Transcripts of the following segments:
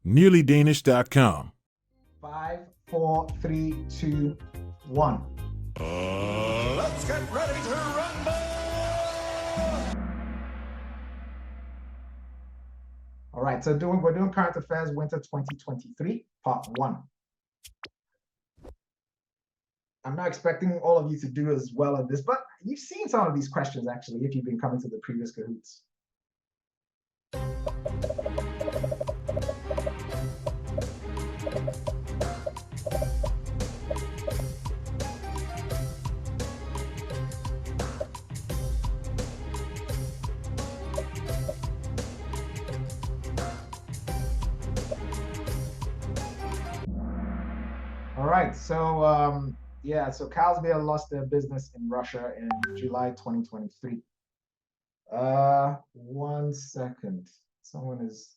nearlydanish.com. 5, 4, 3, 2, 1. Let's get ready to rumble! All right, so we're doing current affairs winter 2023, part 1. I'm not expecting all of you to do as well at this, but you've seen some of these questions actually if you've been coming to the previous Kahoots. All right, so yeah, so Carlsberg lost their business in Russia in July 2023. 1 second. Someone is,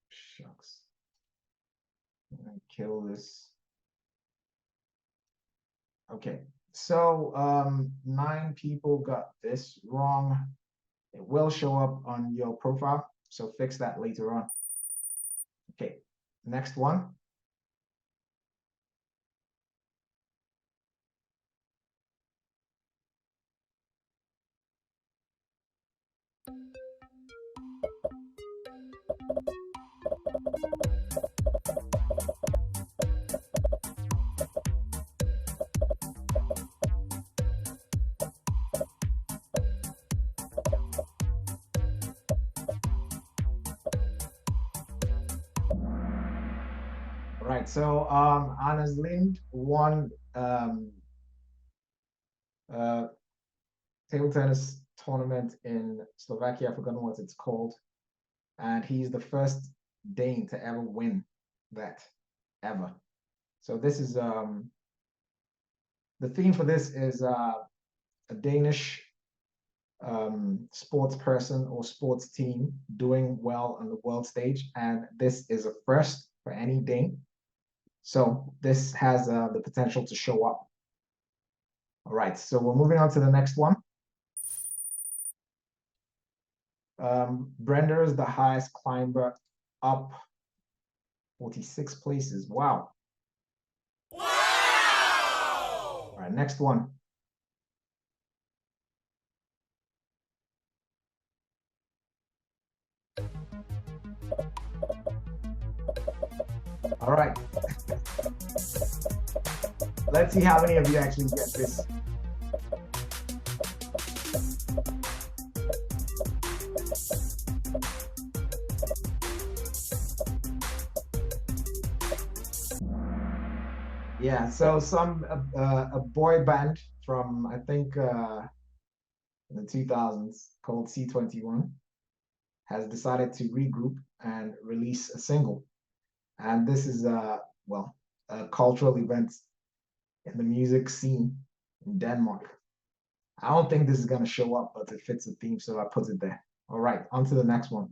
shucks. I'm gonna kill this. Okay, so 9 people got this wrong. It will show up on your profile, so fix that later on. Okay, next one. Right, so Anna's Lind won table tennis tournament in Slovakia. I've forgotten what it's called, and he's the first Dane to ever win that ever. So this is the theme for this is a Danish sports person or sports team doing well on the world stage, and this is a first for any Dane. So this has the potential to show up. All right, so we're moving on to the next one. Brenda is the highest climber, up 46 places. Wow. Wow! All right, next one. All right. Let's see how many of you actually get this. Yeah, so a boy band from I think in the 2000s called C21 has decided to regroup and release a single, and this is well, a cultural event in the music scene in Denmark. I don't think this is gonna show up, but it fits the theme, so I put it there. All right, on to the next one.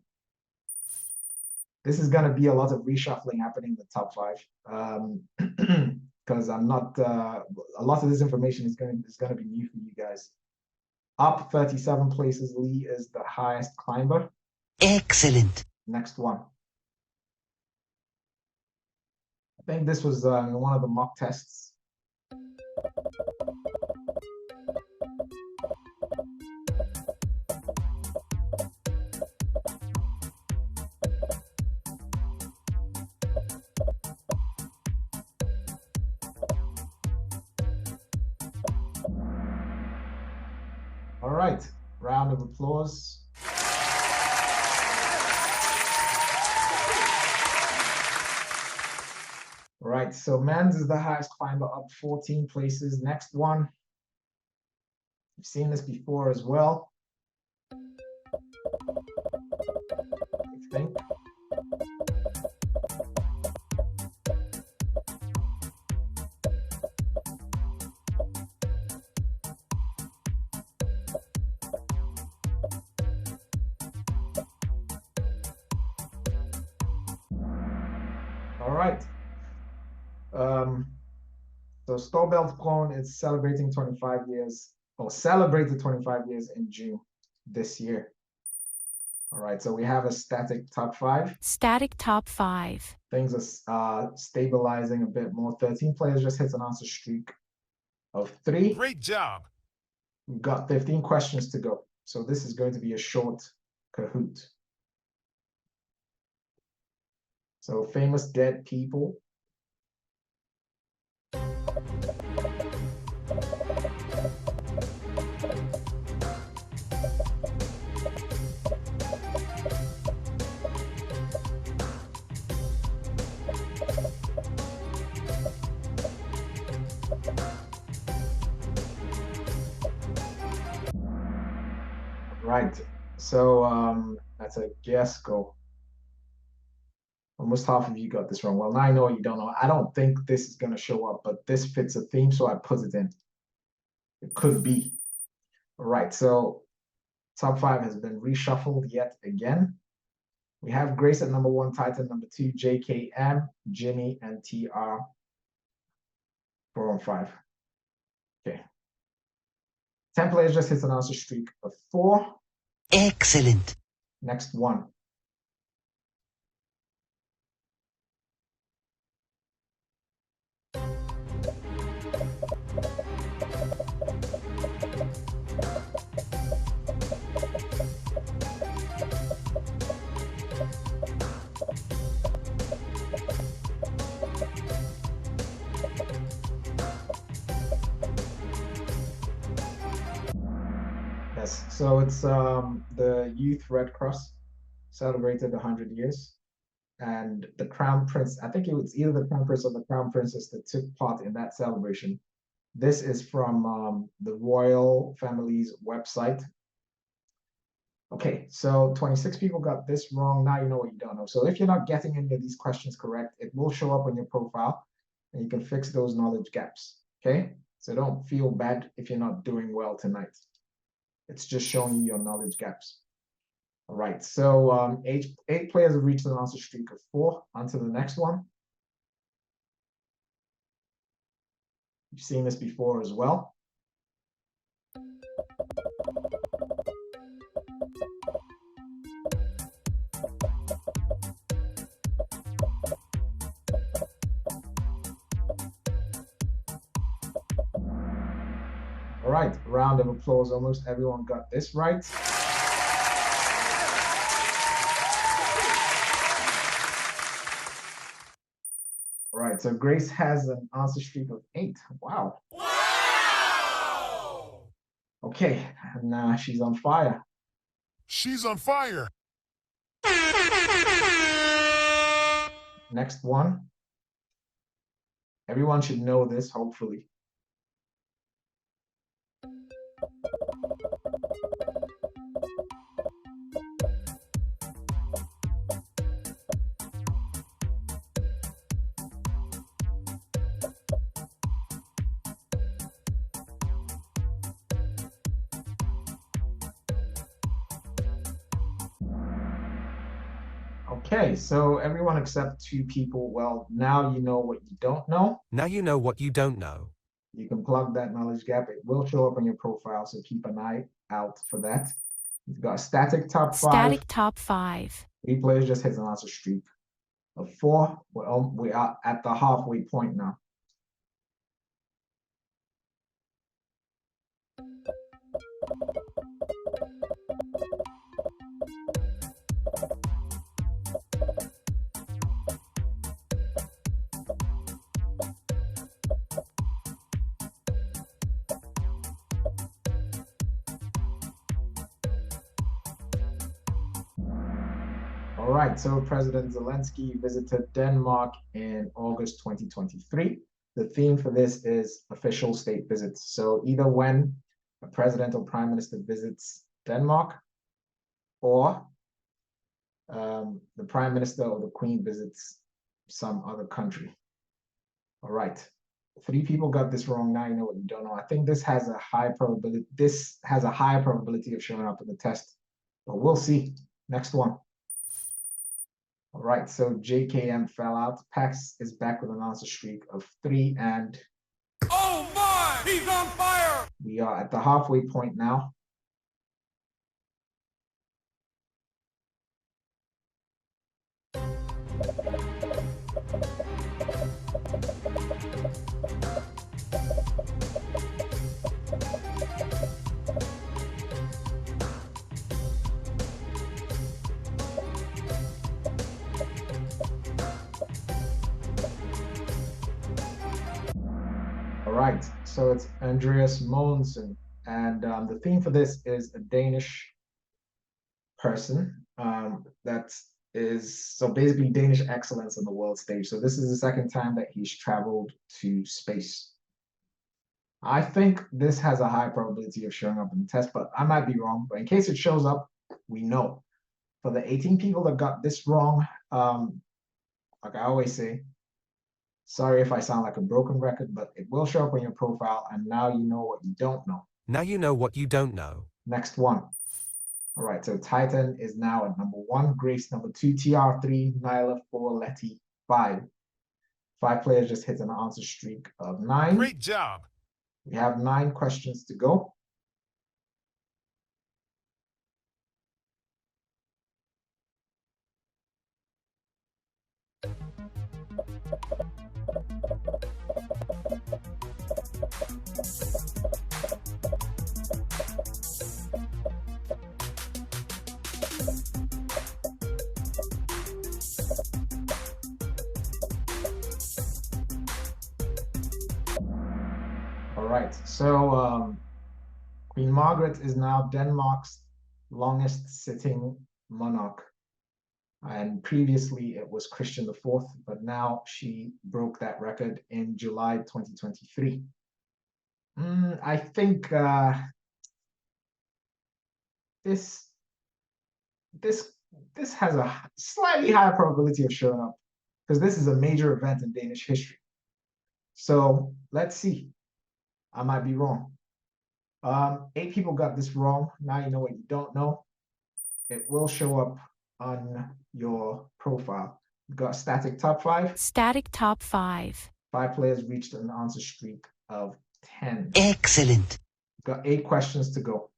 This is gonna be a lot of reshuffling happening in the top 5. Because I'm not a lot of this information is gonna be new for you guys. Up 37 places, Lee is the highest climber. Excellent. Next one. I think this was one of the mock tests. All right, round of applause. All right, so men's is the highest climber, up 14 places. Next one. You've seen this before as well. I think. All right. So Storbæltsbroen is celebrating 25 years, or celebrated 25 years in June this year. All right, so we have a static top 5. Static top 5. Things are stabilizing a bit more. 13 players just hit an answer streak of 3. Great job. We've got 15 questions to go. So this is going to be a short Kahoot. So famous dead people. Right. So that's a guess go. Almost half of you got this wrong. Well, now I know you don't know. I don't think this is going to show up, but this fits a theme, so I put it in. It could be. All right, so top 5 has been reshuffled yet again. We have Grace at number 1, Titan number 2, JKM, Jimmy, and TR 4 on 5. Okay. 10 players just hit an answer streak of 4. Excellent. Next one. Yes, so it's the Youth Red Cross celebrated 100 years. And the Crown Prince, I think it was either the Crown Prince or the Crown Princess that took part in that celebration. This is from the royal family's website. Okay, so 26 people got this wrong. Now you know what you don't know. So if you're not getting any of these questions correct, it will show up on your profile and you can fix those knowledge gaps. Okay, so don't feel bad if you're not doing well tonight. It's just showing you your knowledge gaps. All right, so 8 players have reached an answer streak of 4. On to the next one. You've seen this before as well. All right, round of applause. Almost everyone got this right. All right, so Grace has an answer streak of 8. Wow. Wow! Okay, and she's on fire. She's on fire. Next one. Everyone should know this, hopefully. Okay, so everyone except 2 people. Well, now you know what you don't know. Now you know what you don't know. You can plug that knowledge gap. It will show up on your profile, so keep an eye out for that. You've got static top 5. Static top 5. 3 players just hit an answer streak of 4. We are at the halfway point now. All right, so President Zelensky visited Denmark in August 2023. The theme for this is official state visits. So either when a president or prime minister visits Denmark, or the prime minister or the queen visits some other country. All right, 3 people got this wrong. Now you know what you don't know. I think this has a high probability. This has a higher probability of showing up in the test, but we'll see. Next one. All right, so JKM fell out. Pax is back with an answer streak of 3, and Oh my! He's on fire! we are at the halfway point now. All right, so it's Andreas Mogensen, and the theme for this is a Danish person that is so basically Danish excellence on the world stage. So this is the second time that he's traveled to space. I think this has a high probability of showing up in the test, but I might be wrong. But in case it shows up, we know. For the 18 people that got this wrong, like I always say, sorry if I sound like a broken record, but it will show up on your profile, and now you know what you don't know. Now you know what you don't know. Next one. All right, so Titan is now at number 1, Grace number 2, TR3, Nyla 4, Letty 5. 5 players just hit an answer streak of 9. Great job. We have 9 questions to go. All right, so Queen Margaret is now Denmark's longest sitting monarch. And previously it was Christian IV, but now she broke that record in July 2023. I think this has a slightly higher probability of showing up because this is a major event in Danish history. So let's see. I might be wrong. 8 people got this wrong. Now you know what you don't know. It will show up on your profile. You got static top 5. Static top 5. 5 players reached an answer streak of 10. Excellent. Got 8 questions to go.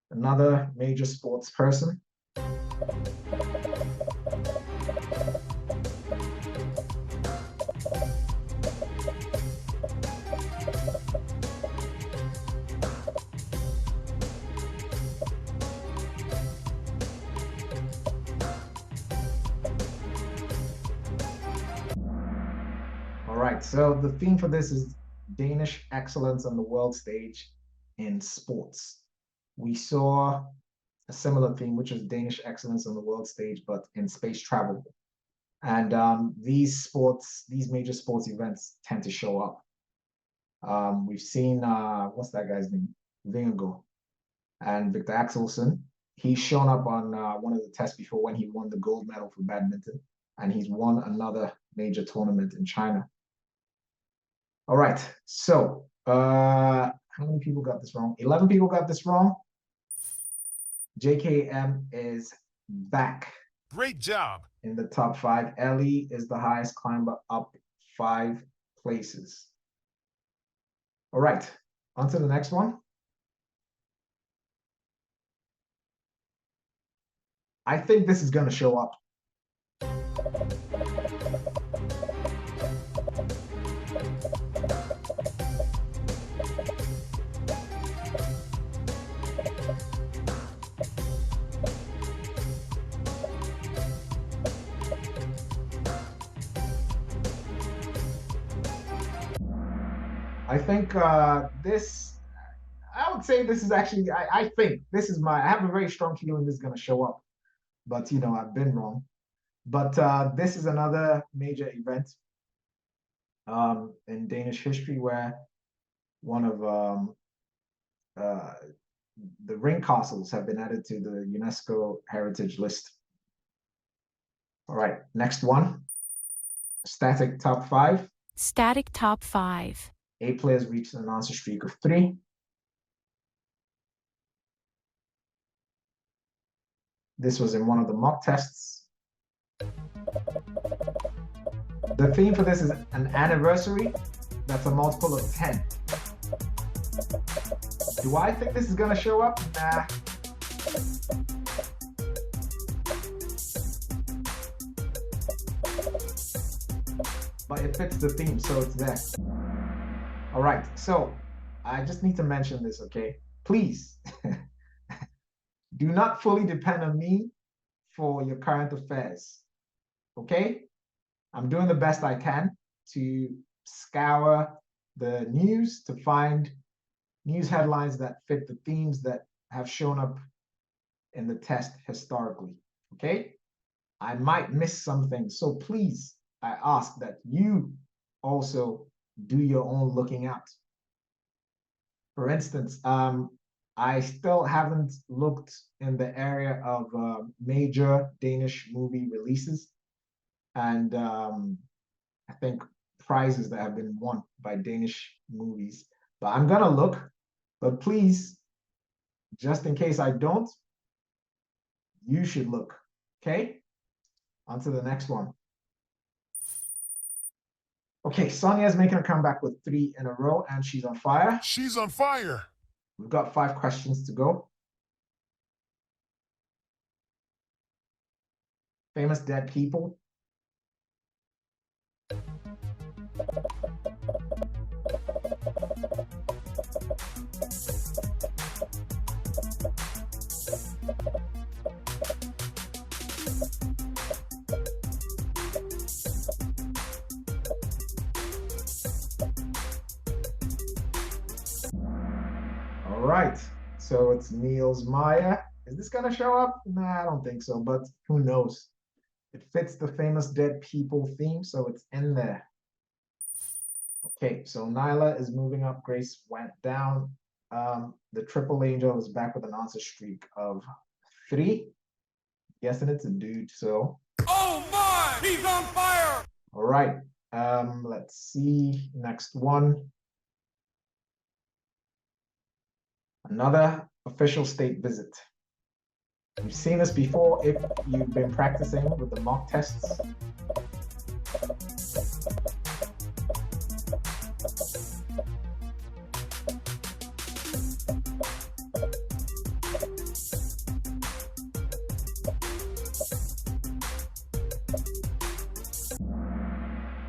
Another major sports person. All right, so the theme for this is Danish excellence on the world stage in sports. We saw a similar theme, which was Danish excellence on the world stage, but in space travel. And these major sports events tend to show up. We've seen, what's that guy's name? Vingegaard and Victor Axelsen. He's shown up on one of the tests before when he won the gold medal for badminton, and he's won another major tournament in China. All right, so how many people got this wrong? 11 people got this wrong. JKM is back. Great job. In the top 5. Ellie is the highest climber, up 5 places. All right, on to the next one. I think this is going to show up. I think this, I would say this is actually, I think this is I have a very strong feeling this is going to show up. But, you know, I've been wrong. But this is another major event in Danish history where one of the ring castles have been added to the UNESCO heritage list. All right, next one. Static top 5. Static top 5. 8 players reached an answer streak of 3. This was in one of the mock tests. The theme for this is an anniversary. That's a multiple of 10. Do I think this is going to show up? Nah. but it fits the theme, so it's there. All right, so I just need to mention this, okay? Please do not fully depend on me for your current affairs, okay? I'm doing the best I can to scour the news to find news headlines that fit the themes that have shown up in the test historically, okay? I might miss something, so please, I ask that you also do your own looking out. For instance, I still haven't looked in the area of major Danish movie releases and I think prizes that have been won by Danish movies. But I'm gonna look, but please, just in case I don't, you should look, okay? On to the next one. Okay, Sonia is making a comeback with 3 in a row and she's on fire. She's on fire. We've got 5 questions to go. Famous dead people. All right, so it's Niels Meyer. Is this gonna show up? Nah, I don't think so, but who knows? It fits the famous dead people theme, so it's in there. Okay, so Nyla is moving up. Grace went down. The triple angel is back with an answer streak of 3. Guessing it's a dude, so. Oh my! He's on fire! All right, let's see, next one. Another official state visit. You've seen this before if you've been practicing with the mock tests.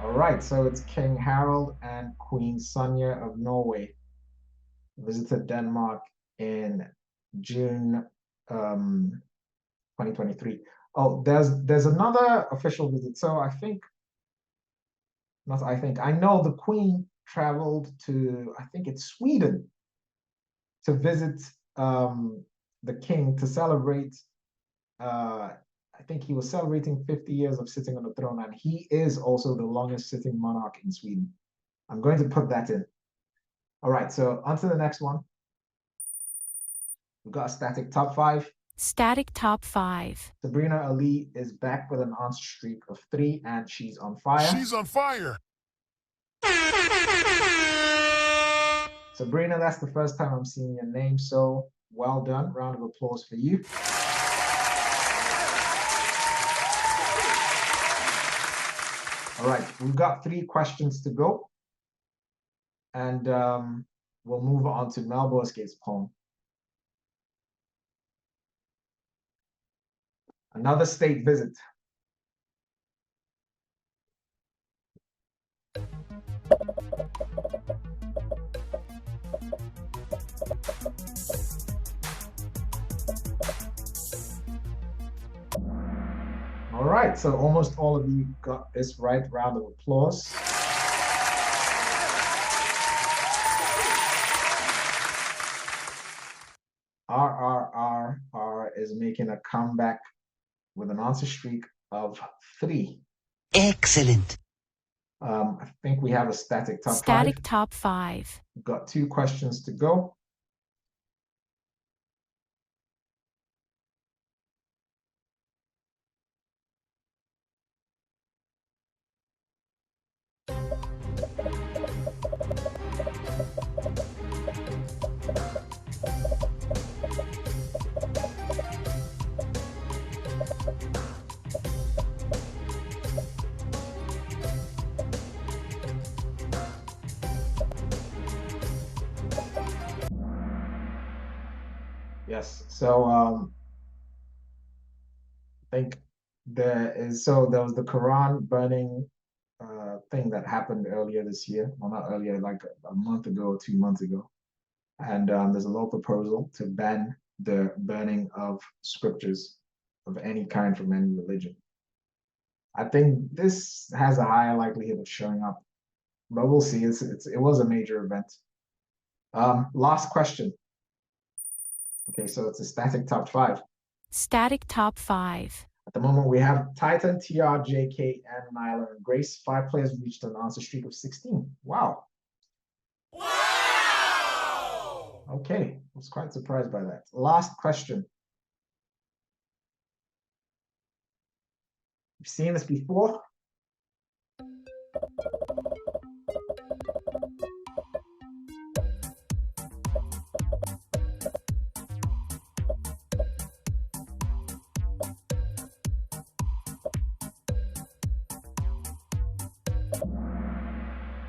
All right, so it's King Harald and Queen Sonja of Norway visited Denmark in June 2023. Oh, there's another official visit. So I know the Queen traveled to, I think it's Sweden, to visit the King to celebrate. I think he was celebrating 50 years of sitting on the throne, and he is also the longest sitting monarch in Sweden. I'm going to put that in. All right, so on to the next one. We've got a static top 5. Static top 5. Sabrina Ali is back with an answer streak of 3, and she's on fire. She's on fire. Sabrina, that's the first time I'm seeing your name, so well done. Round of applause for you. All right, we've got 3 questions to go. And we'll move on to Mel Boesgate's poem. Another state visit. All right, so almost all of you got this right. Round of applause. RRRR is making a comeback with an answer streak of 3. Excellent. I think we have a static top 5. Static top 5. We've got 2 questions to go. Yes, so I think there was the Quran burning thing that happened earlier this year. Well, not earlier, like a month ago or 2 months ago. And there's a law proposal to ban the burning of scriptures of any kind from any religion. I think this has a higher likelihood of showing up, but we'll see. It was a major event. Last question. Okay, so it's a static top 5. Static top 5. At the moment, we have Titan, TR, JK, and Nyla and Grace. 5 players reached an answer streak of 16. Wow. Wow! Okay, I was quite surprised by that. Last question. You've seen this before?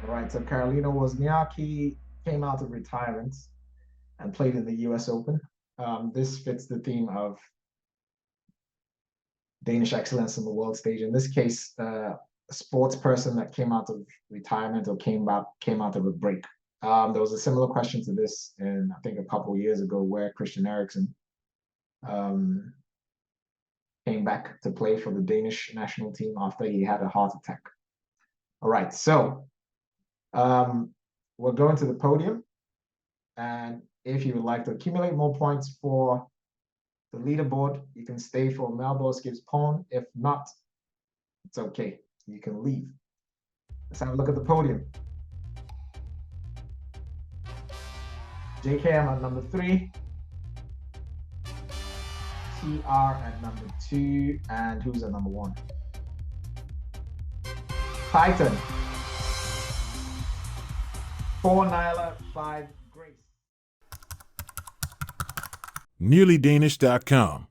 All right, so Karolina Wozniacki came out of retirement and played in the US Open. This fits the theme of Danish excellence on the world stage. In this case, a sports person that came out of retirement or came out of a break. There was a similar question to this in, I think, a couple of years ago, where Christian Eriksen came back to play for the Danish national team after he had a heart attack. All right, so we're going to the podium, and if you would like to accumulate more points for the leaderboard, you can stay for Melbourne gives pawn. If not, it's okay. You can leave. Let's have a look at the podium. JKM at number 3. TR at number 2. And who's at number 1? Titan. 4 Nyla, 5 Grace. NearlyDanish.com.